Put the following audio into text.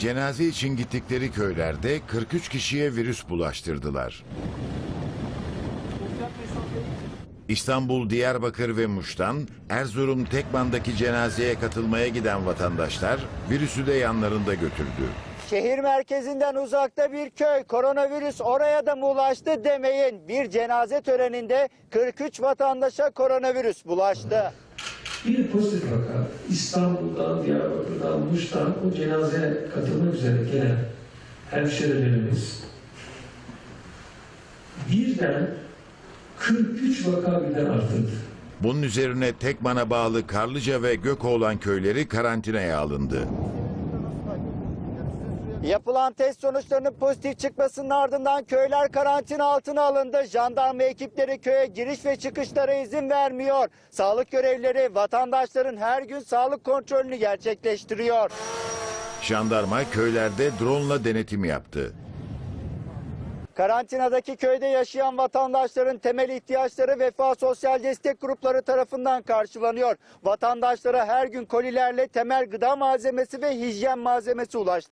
Cenaze için gittikleri köylerde 43 kişiye virüs bulaştırdılar. İstanbul, Diyarbakır ve Muş'tan Erzurum Tekman'daki cenazeye katılmaya giden vatandaşlar virüsü de yanlarında götürdü. Şehir merkezinden uzakta bir köy, koronavirüs oraya da mı ulaştı demeyin. Bir cenaze töreninde 43 vatandaşa koronavirüs bulaştı. Bir pozitif vaka İstanbul'dan, Diyarbakır'dan, Muş'tan o cenazeye katılmak üzere gelen hemşerilerimiz birden 43 vaka birden arttırdı. Bunun üzerine Tekman'a bağlı Karlıca ve Gökoğlan köyleri karantinaya alındı. Yapılan test sonuçlarının pozitif çıkmasının ardından köyler karantina altına alındı. Jandarma ekipleri köye giriş ve çıkışlara izin vermiyor. Sağlık görevlileri vatandaşların her gün sağlık kontrolünü gerçekleştiriyor. Jandarma köylerde drone'la denetim yaptı. Karantinadaki köyde yaşayan vatandaşların temel ihtiyaçları Vefa Sosyal Destek Grupları tarafından karşılanıyor. Vatandaşlara her gün kolilerle temel gıda malzemesi ve hijyen malzemesi ulaştı.